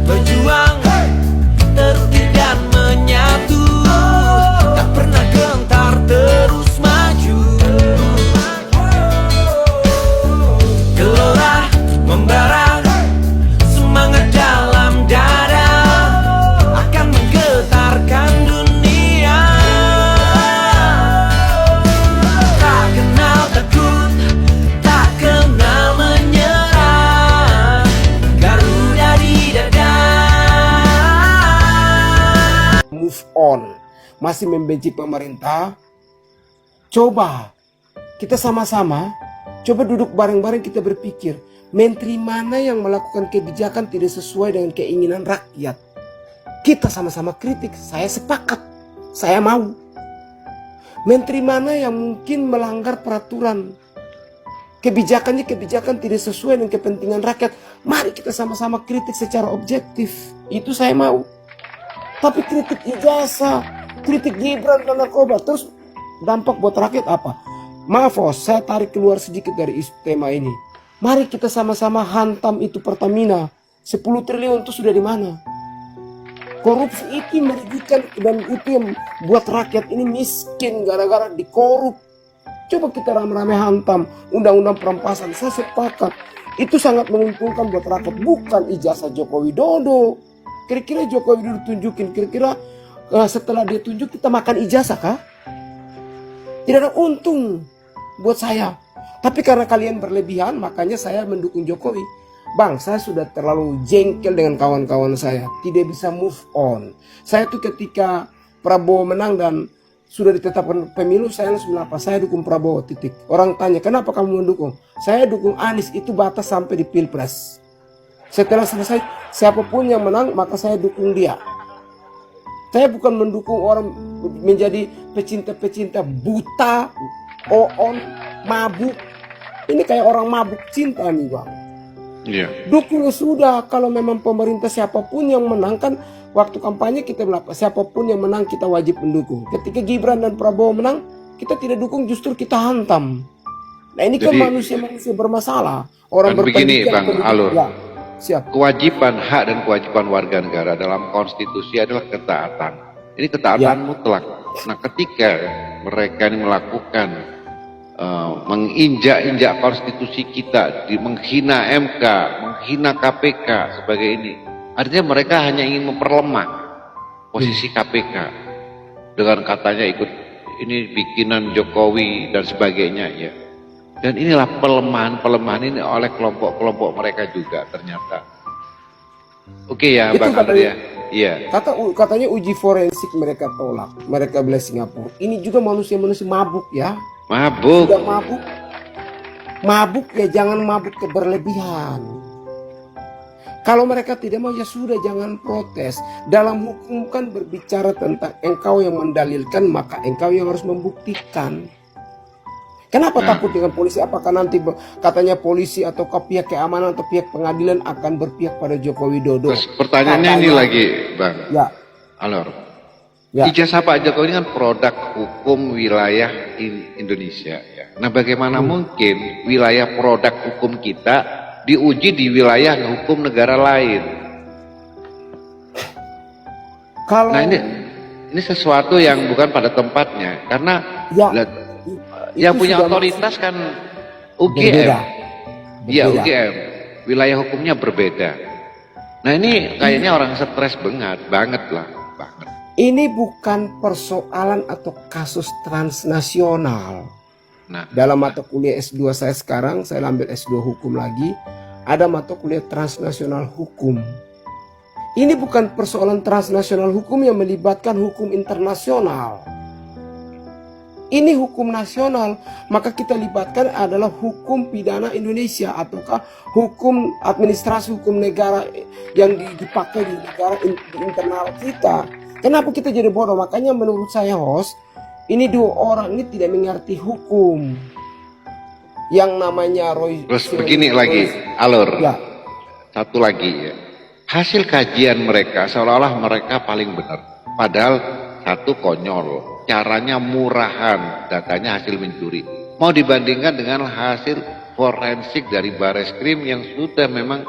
berjuang, terukir dan menyatu, tak pernah gentar, terus maju. Gelora membara, semangat dalam dada, akan menggetarkan dunia. Tak kenal takut, tak kenal menyerah, Garuda di dada. Move on, masih membenci pemerintah. Coba kita sama-sama, coba duduk bareng-bareng, kita berpikir, menteri mana yang melakukan kebijakan tidak sesuai dengan keinginan rakyat. Kita sama-sama kritik, saya sepakat, saya mau. Menteri mana yang mungkin melanggar peraturan, kebijakan tidak sesuai dengan kepentingan rakyat, mari kita sama-sama kritik secara objektif. Itu saya mau. Tapi kritik ijazah, kritik Gibran dan narkoba, terus dampak buat rakyat apa? Maaf saya tarik keluar sedikit dari tema ini. Mari kita sama-sama hantam itu Pertamina. 10 triliun itu sudah di mana? Korupsi itu merugikan, dan itu yang buat rakyat ini miskin gara-gara dikorup. Coba kita rame-rame hantam undang-undang perampasan. Saya sepakat, itu sangat menguntungkan buat rakyat, bukan ijazah Joko Widodo. Kira-kira Joko Widodo tunjukin, kira-kira setelah dia tunjuk kita makan ijazah kah? Tidak ada untung buat saya. Tapi karena kalian berlebihan, makanya saya mendukung Jokowi. Bang, saya sudah terlalu jengkel dengan kawan-kawan saya, tidak bisa move on. Saya tuh ketika Prabowo menang dan sudah ditetapkan pemilu, saya langsung bilang apa? Saya dukung Prabowo, titik. Orang tanya, kenapa kamu mendukung? Saya dukung Anies, itu batas sampai di Pilpres. Setelah selesai, siapapun yang menang, maka saya dukung dia. Saya bukan mendukung orang menjadi pecinta-pecinta buta, on, mabuk. Ini kayak orang mabuk cinta nih bang. Iya. Dukung sudah, kalau memang pemerintah siapapun yang menang, kan waktu kampanye kita bilang siapapun yang menang kita wajib mendukung. Ketika Gibran dan Prabowo menang, kita tidak dukung, justru kita hantam. Nah ini kan manusia-manusia bermasalah. Orang begini Bang Alur. Ya. Siap. Kewajiban hak dan kewajiban warga negara dalam konstitusi adalah ketaatan. Ini ketaatan mutlak. Nah, ketika mereka ini melakukan menginjak-injak konstitusi kita, menghina MK, menghina KPK sebagai ini, artinya mereka hanya ingin memperlemah posisi KPK dengan katanya ikut ini bikinan Jokowi dan sebagainya ya. Dan inilah pelemahan ini oleh kelompok-kelompok mereka juga ternyata. Oke ya Bang Alur ya. Iya. Katanya uji forensik mereka tolak. Mereka bilang Singapura. Ini juga manusia-manusia mabuk ya. Mabuk. Sudah mabuk. Mabuk ya, jangan mabuk keberlebihan. Kalau mereka tidak mau ya sudah, jangan protes. Dalam hukum kan berbicara tentang engkau yang mendalilkan, maka engkau yang harus membuktikan. Kenapa takut dengan polisi? Apakah nanti katanya polisi atau pihak keamanan atau pihak pengadilan akan berpihak pada Joko Widodo? Terus pertanyaannya ini lagi Bang. Ya. Alur. Ya. Ijazah Pak Jokowi ini kan produk hukum wilayah Indonesia ya. Nah bagaimana mungkin wilayah produk hukum kita diuji di wilayah hukum negara lain? Kalau nah ini sesuatu yang bukan pada tempatnya, karena yang punya otoritas kan UGM. Iya UGM. Wilayah hukumnya berbeda. Nah ini kayaknya orang stres banget lah. Ini bukan persoalan atau kasus transnasional. Nah, dalam mata kuliah S2 saya sekarang, saya ambil S2 hukum lagi, ada mata kuliah transnasional hukum. Ini bukan persoalan transnasional hukum yang melibatkan hukum internasional. Ini hukum nasional, maka kita libatkan adalah hukum pidana Indonesia ataukah hukum administrasi hukum negara yang dipakai di negara internal kita. Kenapa kita jadi bodoh? Makanya menurut saya host, ini dua orang ini tidak mengerti hukum. Yang namanya Roy. Terus begini lagi, Alur. Ya. Satu lagi ya. Hasil kajian mereka seolah-olah mereka paling benar. Padahal satu konyol, caranya murahan, datanya hasil mencuri. Mau dibandingkan dengan hasil forensik dari Bareskrim yang sudah memang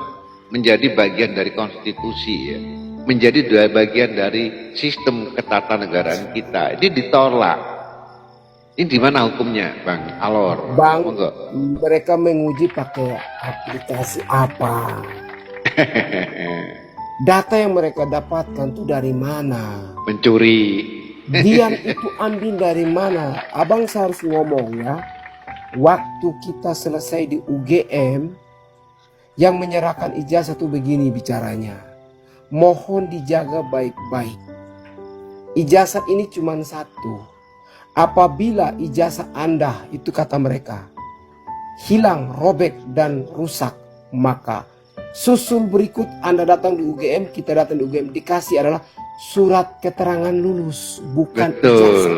menjadi bagian dari konstitusi ya, menjadi bagian dari sistem ketatanegaraan kita. Ini ditolak. Ini di mana hukumnya, Bang Alor? Bang, Monggo. mereka menguji pakai aplikasi apa? Data yang mereka dapatkan tuh dari mana? Mencuri. Dian itu ambil dari mana? Abang harus ngomong ya. Waktu kita selesai di UGM, yang menyerahkan ijazah tuh begini bicaranya. Mohon dijaga baik-baik. Ijazah ini cuma satu. Apabila ijazah Anda, itu kata mereka, hilang, robek, dan rusak, maka susul berikut Anda datang di UGM, kita datang di UGM, dikasih adalah surat keterangan lulus, bukan ijazah. Betul.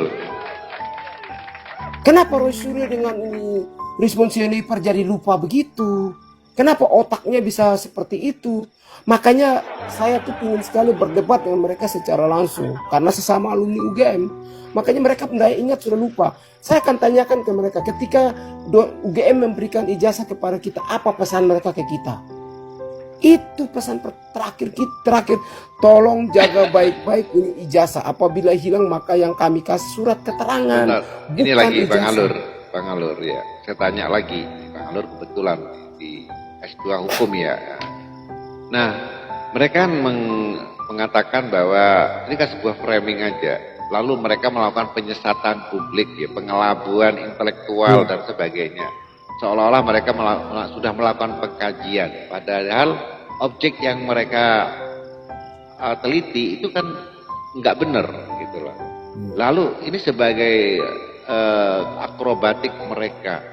Kenapa Roy Suryo dengan ini responsioniper jadi lupa begitu? Kenapa otaknya bisa seperti itu? Makanya saya tuh ingin sekali berdebat dengan mereka secara langsung, karena sesama alumni UGM. Makanya mereka tidak ingat, sudah lupa. Saya akan tanyakan ke mereka ketika UGM memberikan ijazah kepada kita, apa pesan mereka ke kita? Itu pesan terakhir, tolong jaga baik-baik ini ijazah. Apabila hilang maka yang kami kasih surat keterangan. Benar. Ini bukan lagi ijazah. Bang Alur ya. Saya tanya lagi, Bang Alur kebetulan di S2 hukum ya. Nah, mereka kan mengatakan bahwa ini kan sebuah framing aja. Lalu mereka melakukan penyesatan publik ya, pengelabuan intelektual dan sebagainya. Seolah-olah mereka sudah melakukan pengkajian, padahal objek yang mereka teliti itu kan nggak benar gitu loh. Lalu ini sebagai akrobatik mereka,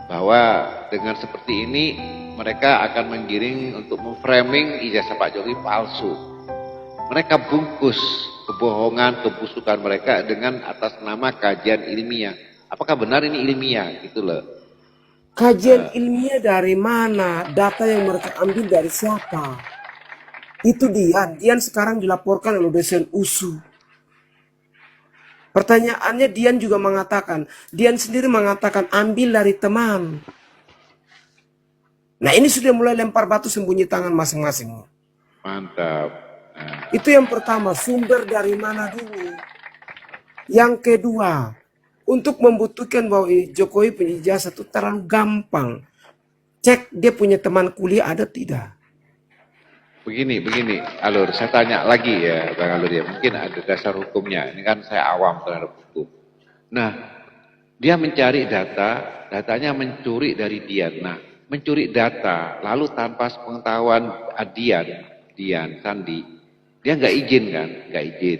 bahwa dengan seperti ini mereka akan menggiring untuk memframing ijazah Pak Jokowi palsu. Mereka bungkus kebohongan, kebusukan mereka dengan atas nama kajian ilmiah. Apakah benar ini ilmiah gitu loh? Kajian ilmiah dari mana? Data yang mereka ambil dari siapa? Itu Dian sekarang dilaporkan oleh dosen USU. Pertanyaannya Dian juga mengatakan, Dian sendiri mengatakan ambil dari teman. Nah ini sudah mulai lempar batu sembunyi tangan masing-masing. Mantap. Nah, Itu yang pertama, sumber dari mana dulu. Yang kedua, untuk membuktikan bahwa Jokowi punya ijazah itu terlalu gampang. Cek dia punya teman kuliah ada tidak. begini Alur, saya tanya lagi ya Bang Alur ya, mungkin ada dasar hukumnya. Ini kan saya awam terhadap hukum. Nah, dia mencari datanya mencuri dari Dian. Nah, mencuri data lalu tanpa pengetahuan Dian Sandi, dia nggak izin kan, nggak izin.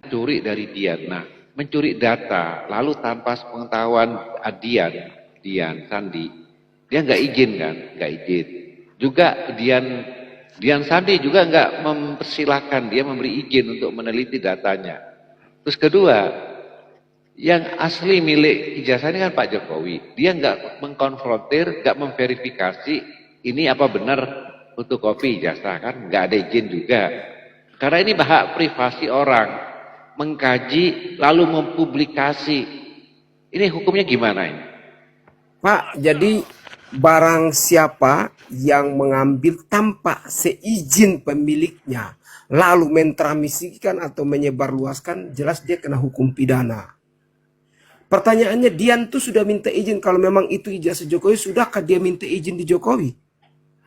Curi dari Dian. Nah, mencuri data lalu tanpa pengetahuan Dian Sandi, dia nggak izin kan, nggak izin. Juga Dian Sandi juga nggak mempersilahkan dia memberi izin untuk meneliti datanya. Terus kedua, yang asli milik ijazah ini kan Pak Jokowi. Dia nggak mengkonfrontir, nggak memverifikasi ini apa benar fotokopi ijazah, kan nggak ada izin juga. Karena ini hak privasi orang, mengkaji lalu mempublikasi. Ini hukumnya gimana ini? Pak, jadi barang siapa yang mengambil tanpa seizin pemiliknya, lalu mentransimisikan atau menyebarluaskan, jelas dia kena hukum pidana. Pertanyaannya, Dian tuh sudah minta izin, kalau memang itu ijazah Jokowi, sudahkah dia minta izin di Jokowi?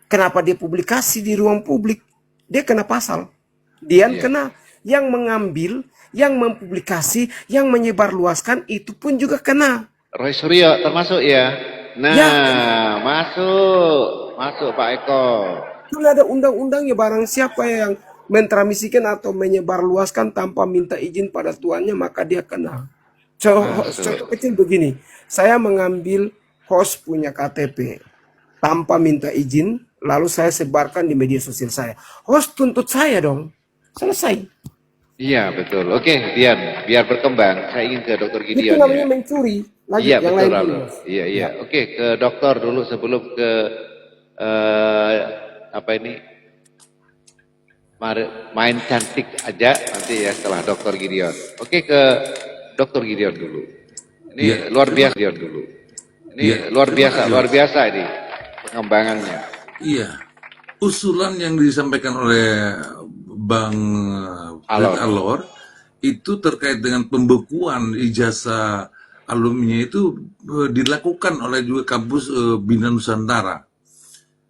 Kenapa dia publikasi di ruang publik? Dia kena pasal. Dian kena, yang mengambil, yang mempublikasi, yang menyebarluaskan, itu pun juga kena. Roy Suryo termasuk ya? Nah, Ya, masuk Pak Eko. itu ada undang-undangnya, barang siapa yang mentransimisikan atau menyebarluaskan tanpa minta izin pada tuannya, maka dia kena. Contoh kecil begini, saya mengambil host punya KTP tanpa minta izin, lalu saya sebarkan di media sosial saya. Host tuntut saya dong, selesai. Iya betul. Oke, Dian, biar berkembang. Saya ingin ke Dokter Itu Gideon namanya ya. mencuri. Lanjut Iya yang betul, lain Lalu. dulu, Mas. Iya. Oke, ke dokter dulu sebelum ke apa ini? Main cantik aja nanti ya setelah Dokter Gideon. Oke, ke Dokter Gideon dulu. Ini luar biasa Gideon dulu. Ini luar biasa ini pengembangannya. Iya, usulan yang disampaikan oleh Bang Fred Alor itu terkait dengan pembekuan ijazah alumni itu dilakukan oleh juga kampus Bina Nusantara.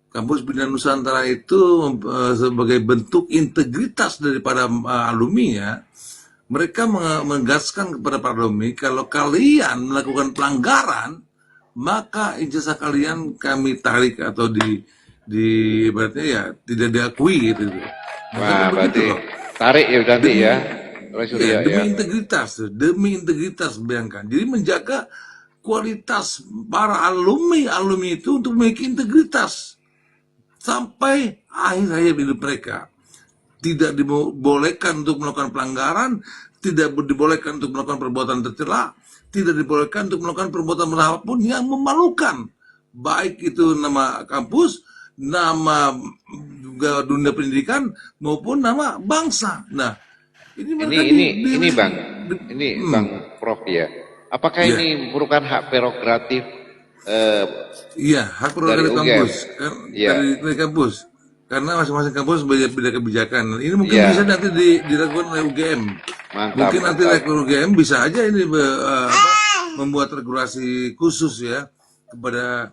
Kampus Bina Nusantara itu sebagai bentuk integritas daripada alumni ya, mereka menegaskan kepada para alumni kalau kalian melakukan pelanggaran maka ijazah kalian kami tarik atau di berarti ya tidak diakui gitu. Wah, berarti loh. tarik ya nanti ya. Ya, demi integritas bayangkan. Jadi menjaga kualitas para alumni itu untuk memiliki integritas sampai akhir hayat hidup mereka. Tidak dibolehkan untuk melakukan pelanggaran, tidak dibolehkan untuk melakukan perbuatan tercela, tidak dibolehkan untuk melakukan perbuatan apapun yang memalukan, baik itu nama kampus, nama juga dunia pendidikan maupun nama bangsa. Nah, ini Bang Prof ya. Apakah Ya. ini merupakan hak prerogatif Iya, hak prerogatif dari UGM? kampus, Iya. dari kampus. Karena masing-masing kampus beda kebijakan. Ini mungkin Iya. bisa nanti dilakukan oleh UGM. Mantap, Mungkin nanti rektor UGM bisa aja ini membuat regulasi khusus ya kepada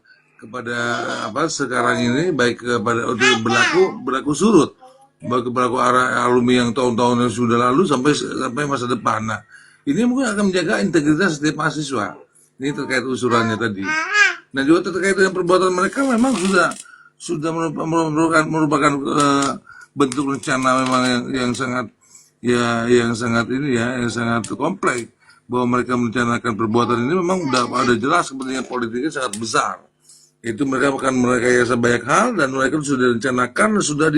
sekarang ini, baik kepada untuk berlaku surut, baik berlaku alumni yang tahun-tahun yang sudah lalu sampai masa depan. Nah, ini mungkin akan menjaga integritas setiap mahasiswa. Ini terkait usulannya tadi. Nah, juga terkait dengan perbuatan mereka memang sudah merupakan bentuk rencana memang yang sangat yang sangat kompleks, bahwa mereka merencanakan perbuatan ini memang sudah ada jelas kepentingan politiknya sangat besar. Itu mereka akan merekayasa banyak hal dan mereka sudah rencanakan, sudah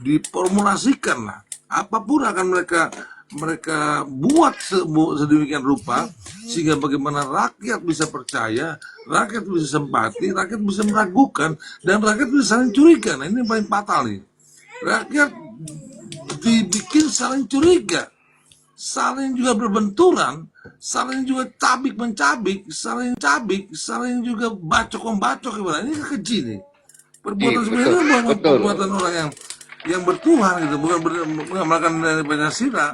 diformulasikan lah. Apapun akan mereka buat sedemikian rupa sehingga bagaimana rakyat bisa percaya, rakyat bisa simpati, rakyat bisa meragukan, dan rakyat bisa saling curiga. Nah, ini yang paling fatal nih. Rakyat dibikin saling curiga, saling juga berbenturan, saling juga cabik-mencabik, saling juga bacok-membacok gimana. Ini keji nih. Perbuatan sebenarnya bukan perbuatan orang yang bertuhan gitu, bukan melakukan Pancasila.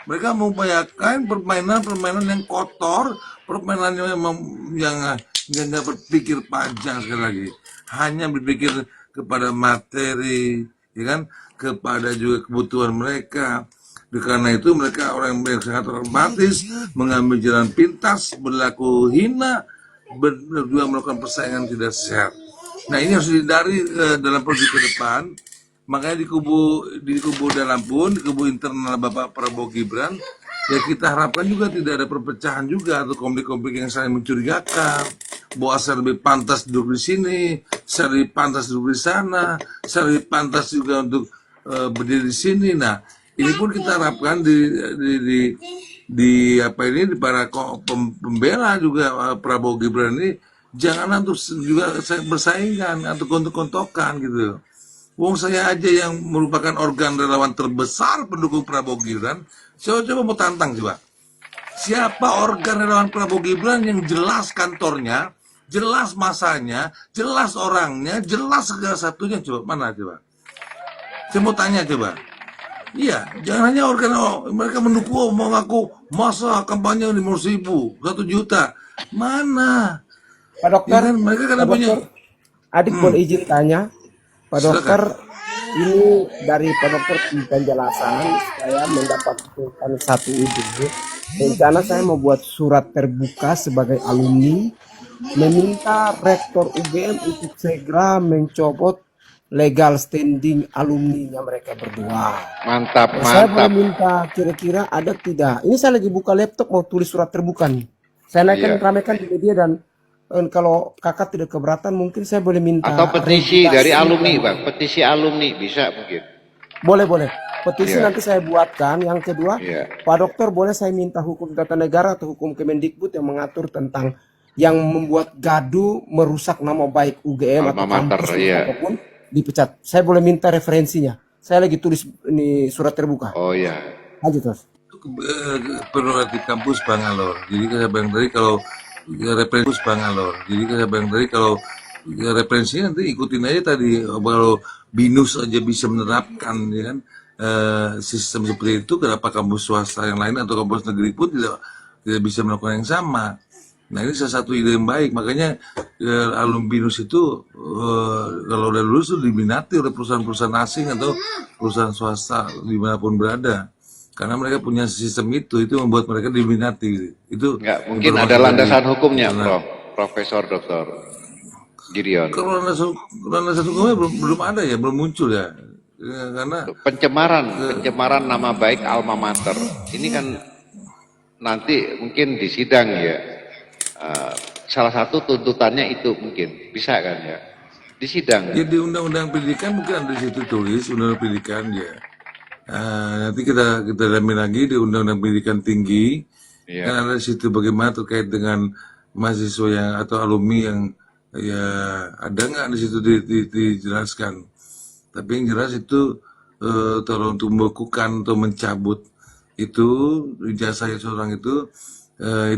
Mereka mengupayakan permainan yang kotor, permainan yang nggak berpikir panjang, sekali lagi hanya berpikir kepada materi, ya kan, kepada juga kebutuhan mereka. Karena itu mereka orang yang sangat pragmatis, mengambil jalan pintas, berlaku hina, juga melakukan persaingan tidak sehat. Nah, ini harus dihindari dalam proses ke depan. Makanya di kubu dalam pun, di kubu internal Bapak Prabowo Gibran, ya kita harapkan juga tidak ada perpecahan juga atau konflik-konflik yang saling mencurigakan, bahwa saya lebih pantas duduk di sini, saya lebih pantas duduk di sana, saya lebih pantas juga untuk berdiri di sini. Nah, ini pun kita harapkan di para pembela juga Prabowo Gibran ini jangan untuk juga bersaingan atau kontok-kontokan gitu. Wong saya aja yang merupakan organ relawan terbesar pendukung Prabowo Gibran, coba mau tantang coba. Siapa organ relawan Prabowo Gibran yang jelas kantornya, jelas masanya, jelas orangnya, jelas segala satunya, coba mana coba. Saya mau tanya coba. Iya, jangan hanya organ mereka mendukung, mau ngaku masa kampanye 500.000, 1 juta. Mana? Pak Dokter, Ya kan, mereka kan Pak punya. Dokter, adik boleh izin tanya, Pak Dokter, ini dari Pak Dokter penjelasan saya mendapatkan satu ide. Rencana saya mau buat surat terbuka sebagai alumni, meminta Rektor UGM untuk segera mencopot legal standing alumninya mereka berdua. Mantap, Saya boleh mantap. minta kira-kira ada tidak? Ini saya lagi buka laptop mau tulis surat terbuka nih. Saya naikkan Iya. ramekan di media dan kalau kakak tidak keberatan mungkin saya boleh minta Atau petisi dari revidasi. alumni, Bang. Petisi alumni bisa mungkin. Boleh. Petisi Iya. nanti saya buatkan. Yang kedua, Iya. Pak Dokter boleh saya minta hukum tata negara atau hukum Kemendikbud yang mengatur tentang yang membuat gaduh merusak nama baik UGM atau Alma mater, kampus iya. ataupun dipecat. Saya boleh minta referensinya. Saya lagi tulis ini surat terbuka. Oh ya. Lanjut, Mas. Prerogatif kampus Bang Alor. Jadi saya bilang tadi kalau referensi Bang Alor. Jadi saya bilang tadi kalau ya referensinya nanti ikutin aja tadi. Kalau BINUS aja bisa menerapkan ya kan sistem seperti itu, kenapa kampus swasta yang lain atau kampus negeri pun tidak bisa melakukan yang sama. Nah ini salah satu ide yang baik, makanya alumni BINUS itu kalau udah lulus itu diminati oleh perusahaan-perusahaan asing atau perusahaan swasta dimanapun berada, karena mereka punya sistem itu membuat mereka diminati. Itu Nggak, mungkin ada landasan hukumnya, Prof. Profesor Dr. Gideon. Kalau landasan hukumnya belum ada ya, belum muncul ya. Ya, karena Pencemaran nama baik alma mater. Ini kan nanti mungkin di sidang ya. Salah satu tuntutannya itu mungkin bisa kan ya. Di sidang. ya di undang-undang pendidikan mungkin ada di situ tulis undang-undang pendidikan ya. Nanti kita dalami lagi di undang-undang pendidikan tinggi. Iya. Kan ada di situ bagaimana terkait dengan mahasiswa yang atau alumni yang ya ada nggak di situ dijelaskan. Tapi yang jelas itu kalau untuk membekukan atau mencabut itu ijazah seorang itu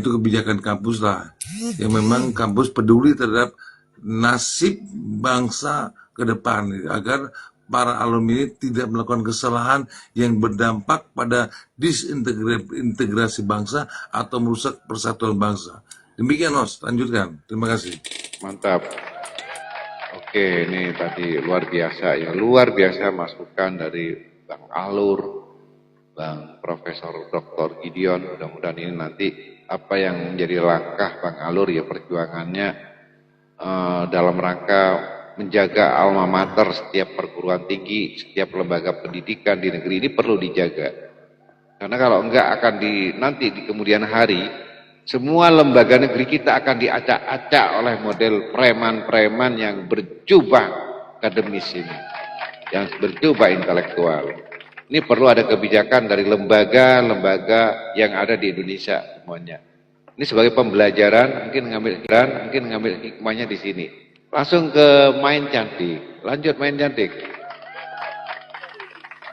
kebijakan kampus lah. Yang memang kampus peduli terhadap nasib bangsa ke depan agar para alumni ini tidak melakukan kesalahan yang berdampak pada disintegrasi bangsa atau merusak persatuan bangsa. Demikian, Os. Lanjutkan. Terima kasih. Mantap. Oke, ini tadi luar biasa ya, luar biasa masukan dari Bang Alur, Bang Profesor Dr. Gideon. Mudah-mudahan ini nanti apa yang menjadi langkah Bang Alur ya perjuangannya dalam rangka menjaga alma mater setiap perguruan tinggi, setiap lembaga pendidikan di negeri ini perlu dijaga. Karena kalau enggak akan nanti di kemudian hari semua lembaga negeri kita akan diacak-acak oleh model preman-preman yang berjubah akademis ini, yang berjubah intelektual. Ini perlu ada kebijakan dari lembaga-lembaga yang ada di Indonesia semuanya. Ini sebagai pembelajaran, mungkin ngambil hikmahnya di sini. Langsung ke main cantik. Lanjut main cantik.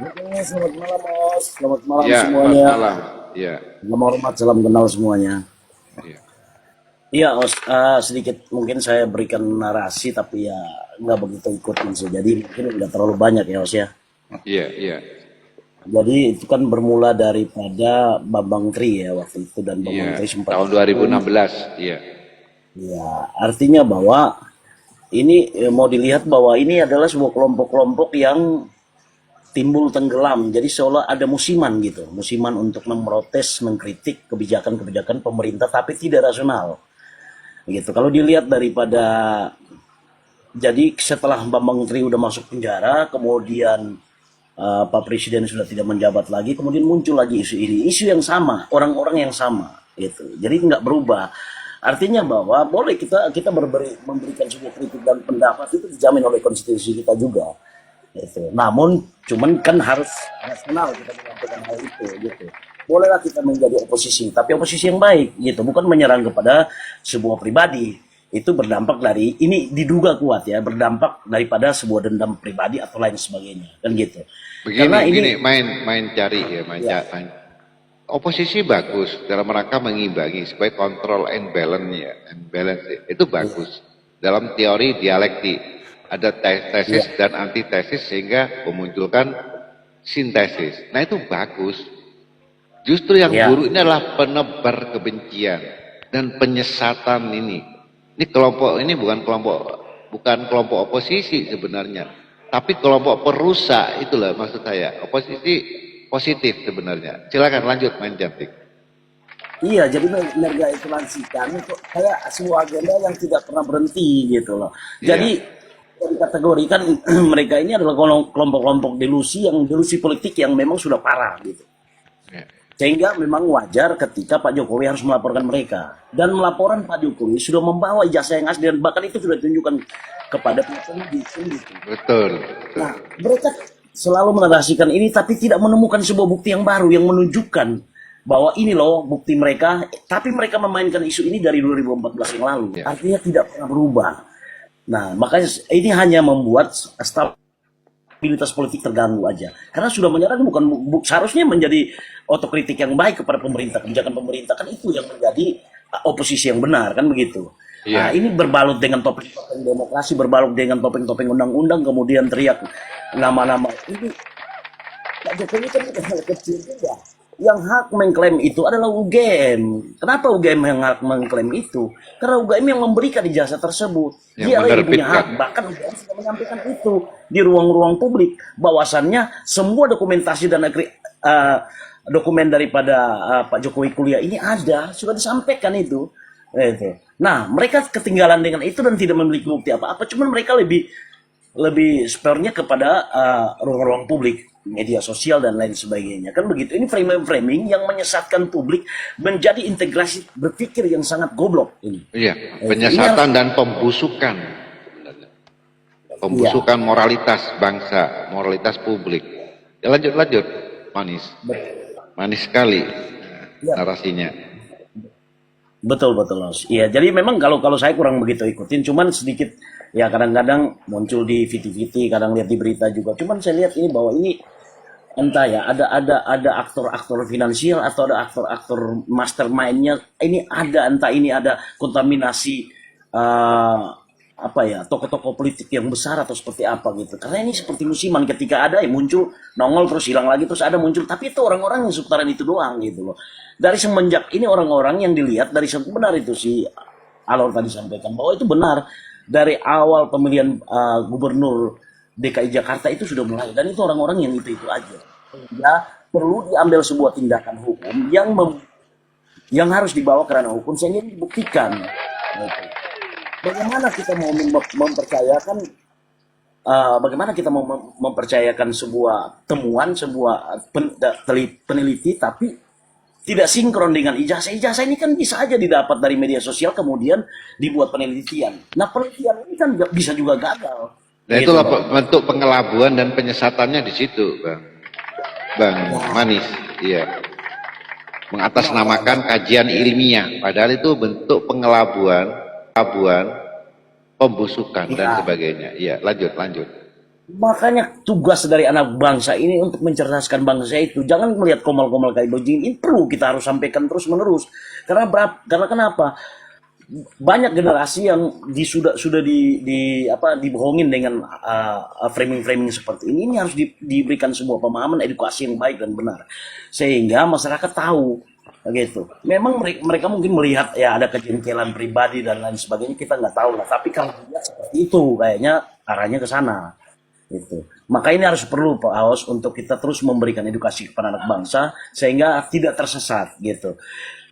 Oke, selamat malam, Mas. Selamat malam Ya, semuanya. selamat malam. Ya, Salam hormat, salam kenal semuanya. ya. Iya, Os, sedikit mungkin saya berikan narasi, tapi ya nggak begitu ikutin sih. Jadi mungkin nggak terlalu banyak ya, Os ya. Iya, iya. Jadi itu kan bermula daripada Bambang Tri ya waktu itu, dan Bambang Iya, Tri sempat. tahun 2016. Iya. Ya, artinya bahwa ini mau dilihat bahwa ini adalah sebuah kelompok-kelompok yang timbul tenggelam, jadi seolah ada musiman gitu, musiman untuk memprotes, mengkritik kebijakan-kebijakan pemerintah, tapi tidak rasional, gitu. Kalau dilihat daripada, jadi setelah Bambang Tri udah masuk penjara, kemudian Pak Presiden sudah tidak menjabat lagi, kemudian muncul lagi isu ini, isu yang sama, orang-orang yang sama, gitu. Jadi nggak berubah. Artinya bahwa boleh kita memberikan sebuah kritik dan pendapat itu dijamin oleh konstitusi kita juga. Gitu. Namun cuman kan harus rasional kita menyampaikan hal itu gitu. Bolehlah kita menjadi oposisi, tapi oposisi yang baik gitu, bukan menyerang kepada sebuah pribadi. Itu berdampak dari, ini diduga kuat ya, berdampak daripada sebuah dendam pribadi atau lain sebagainya, kan gitu. Begini, main cari ya, main. Oposisi bagus dalam rangka mengimbangi supaya kontrol and balance ya, itu bagus dalam teori dialektik. Ada tesis dan antitesis sehingga memunculkan sintesis. Nah itu bagus. Justru yang buruk ini adalah penebar kebencian dan penyesatan ini. Ini kelompok ini bukan kelompok oposisi sebenarnya, tapi kelompok perusak, itulah maksud saya. Oposisi positif sebenarnya. Silakan lanjut main cantik. Iya, jadi menergailansikan itu kayak sebuah agenda yang tidak pernah berhenti gitu loh. Jadi dikategorikan mereka ini adalah kelompok-kelompok delusi politik yang memang sudah parah gitu. Sehingga memang wajar ketika Pak Jokowi harus melaporkan mereka. Dan melaporan Pak Jokowi sudah membawa ijazah yang asli, dan bahkan itu sudah ditunjukkan kepada penyidik gitu. Betul. Nah, mereka selalu menarasikan ini tapi tidak menemukan sebuah bukti yang baru yang menunjukkan bahwa ini loh bukti mereka, tapi mereka memainkan isu ini dari 2014 yang lalu. Artinya tidak pernah berubah. Nah, makanya ini hanya membuat stabilitas politik terganggu aja. Karena sudah menyerang seharusnya menjadi otokritik yang baik kepada pemerintah, kebijakan pemerintah, kan itu yang menjadi oposisi yang benar, kan begitu. Iya. Nah, ini berbalut dengan topeng-topeng demokrasi, berbalut dengan topeng-topeng undang-undang, kemudian teriak nama-nama. Ini Pak Jokowi kan bukan hal kecil juga. Yang hak mengklaim itu adalah UGM. Kenapa UGM yang hak mengklaim itu? Karena UGM yang memberikan ijazah tersebut. Yang Dialah yang punya menerbitkan. hak. Bahkan UGM sudah menyampaikan itu di ruang-ruang publik. Bahwasannya semua dokumentasi dan dokumen daripada Pak Jokowi kuliah ini ada, sudah disampaikan itu. Nah, mereka ketinggalan dengan itu dan tidak memiliki bukti apa-apa. Cuman mereka lebih spare-nya kepada ruang-ruang publik, media sosial dan lain sebagainya. Kan begitu. Ini framing-framing yang menyesatkan publik menjadi integrasi berpikir yang sangat goblok ini. Iya, penyesatan dan pembusukan. Pembusukan moralitas bangsa, moralitas publik. Ya, lanjut, manis. Manis sekali narasinya. Betul Mas. Iya, jadi memang kalau saya kurang begitu ikutin, cuman sedikit ya kadang-kadang muncul di VT, kadang lihat di berita juga. Cuman saya lihat ini bahwa ini entah ya ada aktor-aktor finansial atau ada aktor-aktor mastermind-nya. Ini ada entah ini ada kontaminasi tokoh-tokoh politik yang besar atau seperti apa gitu. Karena ini seperti musiman, ketika ada muncul nongol terus hilang lagi terus ada muncul, tapi itu orang-orang yang seputaran itu doang gitu loh. Dari semenjak ini orang-orang yang dilihat dari benar itu si Alor tadi sampaikan bahwa itu benar dari awal pemilihan gubernur DKI Jakarta itu sudah mulai, dan itu orang-orang yang itu aja. Ya perlu diambil sebuah tindakan hukum yang harus dibawa ke ranah hukum sehingga dibuktikan. Gitu. Bagaimana kita mau mempercayakan mempercayakan sebuah temuan, sebuah peneliti tapi tidak sinkron dengan ijazah. Ijazah ini kan bisa aja didapat dari media sosial kemudian dibuat penelitian. Nah, penelitian ini kan bisa juga gagal. Nah, gitu, itulah Bang. bentuk pengelabuan dan penyesatannya di situ, Bang Manis. Iya. Mengatasnamakan kajian ilmiah, padahal itu bentuk pengelabuan, pembusukan dan sebagainya. Iya, lanjut. Makanya tugas dari anak bangsa ini untuk mencerdaskan bangsa itu, jangan melihat komal-komal kayak begini. Ini perlu kita harus sampaikan terus menerus. Karena kenapa? Banyak generasi yang sudah dibohongin dengan framing-framing seperti ini. Ini harus diberikan sebuah pemahaman edukasi yang baik dan benar sehingga masyarakat tahu gitu. Memang mereka mungkin melihat ya ada kejengkelan pribadi dan lain sebagainya, kita nggak tahu lah, tapi kalau dilihat seperti itu kayaknya arahnya ke sana gitu. Maka ini harus perlu Pak Aos untuk kita terus memberikan edukasi kepada anak bangsa sehingga tidak tersesat gitu.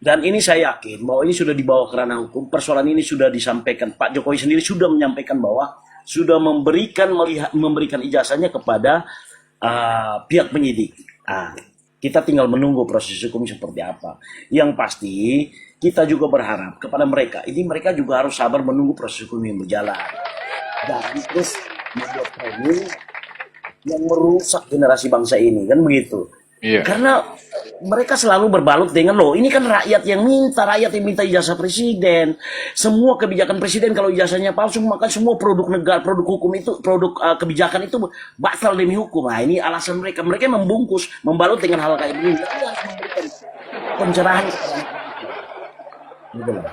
Dan ini saya yakin bahwa ini sudah dibawa ke ranah hukum. Persoalan ini sudah disampaikan, Pak Jokowi sendiri sudah menyampaikan bahwa sudah memberikan ijazahnya kepada pihak penyidik. Kita tinggal menunggu proses hukum seperti apa. Yang pasti kita juga berharap kepada mereka. Ini mereka juga harus sabar menunggu proses hukum yang berjalan. Dan terus membuat framing yang merusak generasi bangsa ini, kan begitu. Iya. Karena mereka selalu berbalut dengan loh, ini kan rakyat yang minta ijazah presiden. Semua kebijakan presiden kalau ijazahnya palsu maka semua produk negara, produk hukum itu, produk kebijakan itu batal demi hukum. Nah, ini alasan mereka membungkus, membalut dengan hal kayak begini. Jadi harus memberikan pencerahan kepada gitu loh.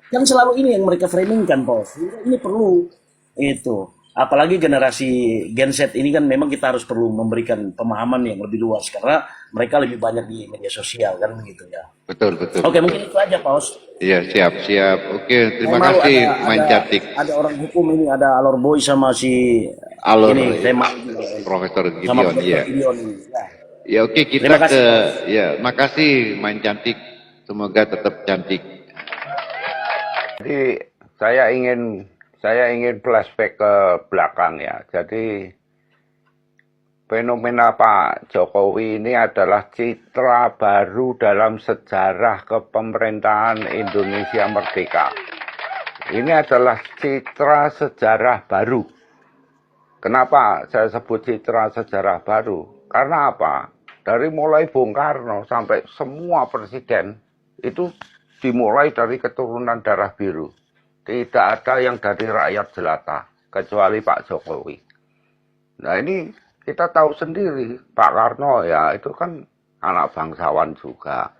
Kan selalu ini yang mereka framingkan, Bos. Ini perlu itu. Apalagi generasi Gen Z ini kan memang kita harus perlu memberikan pemahaman yang lebih luas karena mereka lebih banyak di media sosial kan begitu ya. Betul. Oke, mungkin itu aja, Paus. Iya, siap. Oke, terima Saya malu kasih Mancatik. Ada orang hukum ini, ada Alor Boy sama si Alor, ini, saya malu Profesor sama Gideon, iya. Gideon ini. Ya. Ya oke, kita Terima kasih, makasih Mancantik. Semoga tetap cantik. Jadi saya ingin flashback ke belakang ya. Jadi fenomena Pak Jokowi ini adalah citra baru dalam sejarah kepemerintahan Indonesia Merdeka. Ini adalah citra sejarah baru. Kenapa saya sebut citra sejarah baru? Karena apa? Dari mulai Bung Karno sampai semua presiden itu dimulai dari keturunan darah biru. Tidak ada yang dari rakyat jelata, kecuali Pak Jokowi. Nah ini kita tahu sendiri, Pak Karno ya itu kan anak bangsawan juga.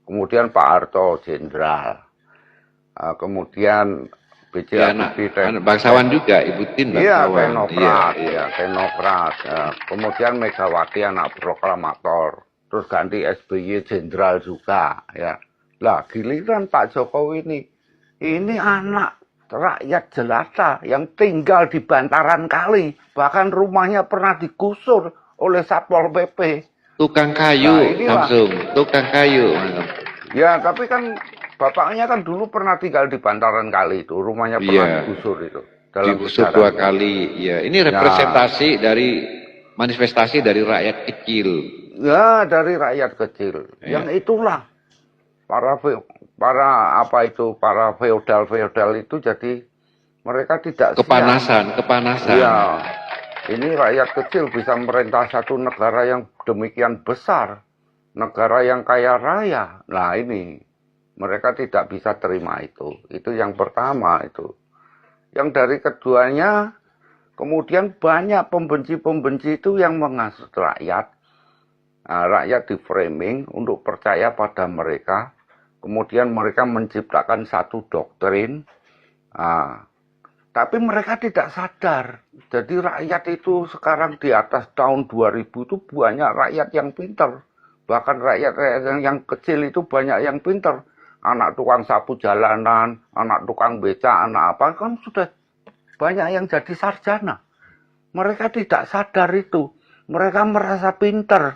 Kemudian Pak Harto jenderal. kemudian B.J. Ya, anak bangsawan juga, Ibu Tin Iya, bangsawan. teknokrat, Iya, ya, teknokrat. Ya. Kemudian Megawati anak proklamator, terus ganti SBY jenderal juga, ya. Lah, giliran Pak Jokowi ini anak rakyat jelata yang tinggal di bantaran kali, bahkan rumahnya pernah digusur oleh Satpol PP. Tukang kayu, Nah, inilah. Samsung, tukang kayu. Ya, tapi kan bapaknya kan dulu pernah tinggal di bantaran kali itu, rumahnya pernah Iya. digusur itu. Dalam Digusur sejarah. 2 kali. Ya, ini representasi dari manifestasi dari rakyat kecil. Ya, dari rakyat kecil. Iya. Yang itulah para feodal itu jadi mereka tidak siap. Kepanasan. Iya. Ini rakyat kecil bisa merintah satu negara yang demikian besar, negara yang kaya raya. Nah, ini mereka tidak bisa terima itu. Itu yang pertama itu. Yang dari keduanya, kemudian banyak pembenci-pembenci itu yang menghasut rakyat. Nah, rakyat di framing untuk percaya pada mereka. Kemudian mereka menciptakan satu doktrin. Nah, tapi mereka tidak sadar. Jadi rakyat itu sekarang di atas tahun 2000 itu banyak rakyat yang pintar. Bahkan rakyat yang kecil itu banyak yang pintar. Anak tukang sapu jalanan, anak tukang beca, anak apa, kan sudah banyak yang jadi sarjana. Mereka tidak sadar itu. Mereka merasa pintar.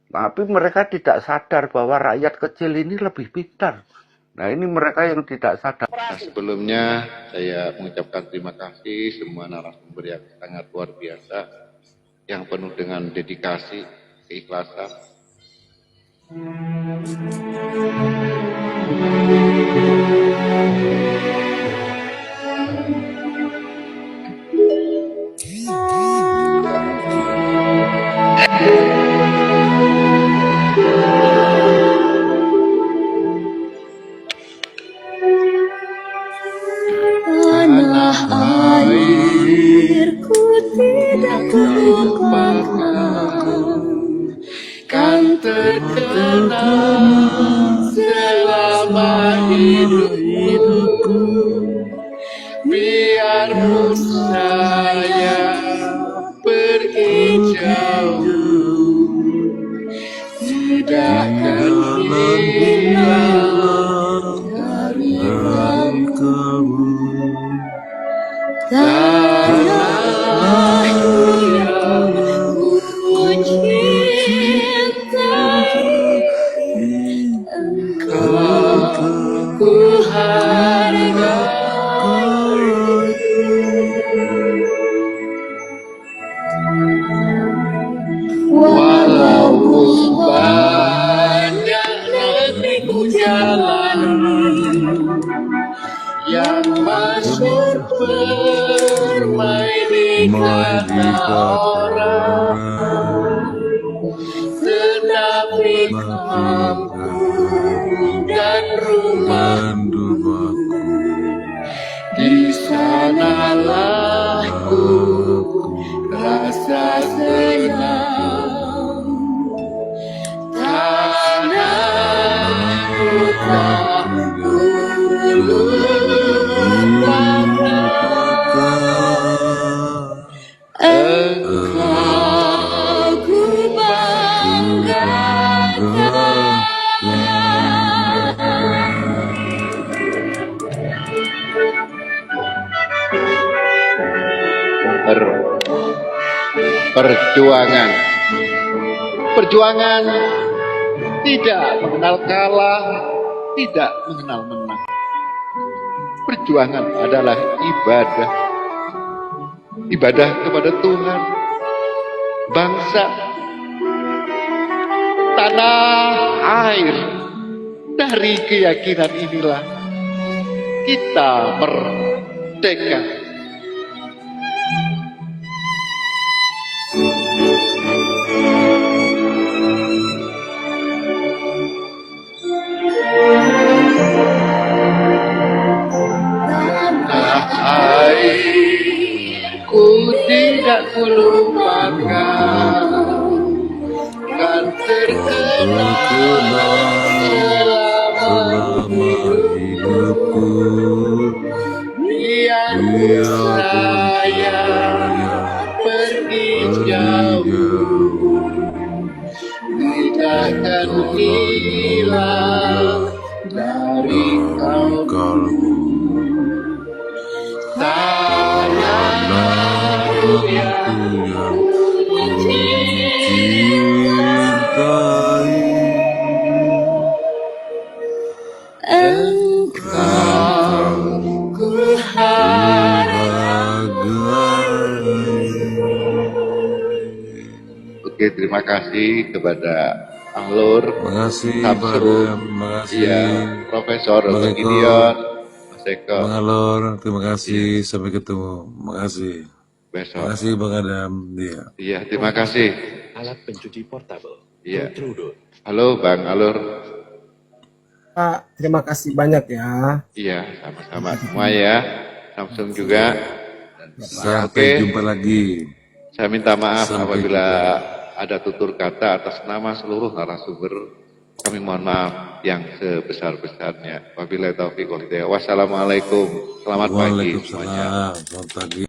Tapi mereka tidak sadar bahwa rakyat kecil ini lebih pintar. Nah, ini mereka yang tidak sadar. Nah, sebelumnya saya mengucapkan terima kasih semua narasumber yang sangat luar biasa, yang penuh dengan dedikasi, keikhlasan. Tanah airku tidak lupakan, kan terkenang selama hidupku. Biarpun saya pergi jauh, tidakkan hilang dari kamu. Tanahku yang ku cintai, engkau ku hargai. Walaupun banyak negeriku jalani, yang masyhur bermain di kata orang, tetapi kampung dan rumahku, di sanalah ku rasa senang. Tanahku tak engkau ku banggakan. Perjuangan tidak mengenal kalah, tidak mengenal menang. Perjuangan adalah ibadah. Ibadah kepada Tuhan, bangsa, tanah air. Dari keyakinan inilah kita merdeka. Ku tidak kulupakan, kan terkenang selama hidup. aku biarpun saya pergi jauh, takkan hilang dari kalbu. Tanahku yang cintai, engkau ku harap. Oke, terima kasih kepada Alur, Terima kasih Samsul, terima kasih iya, Profesor Bang Dr. Eko. Gideon, Mas Eko, Bang Alor, terima kasih, sampai ketemu, terima kasih. Terima besok. kasih Bang Adam, dia. Iya, terima kasih. Alat pencuci portable. Iya. Protruder. Halo Bang Alur. Pak, terima kasih banyak ya. Iya, sama-sama semua ya. Samsung juga. Sampai jumpa lagi. Saya minta maaf Sampai apabila ada tutur kata atas nama seluruh narasumber. Kami mohon maaf yang sebesar-besarnya. Wabillahi taufiq wal hidayah. Wassalamualaikum. Selamat pagi semuanya. Waalaikumsalam. Selamat pagi.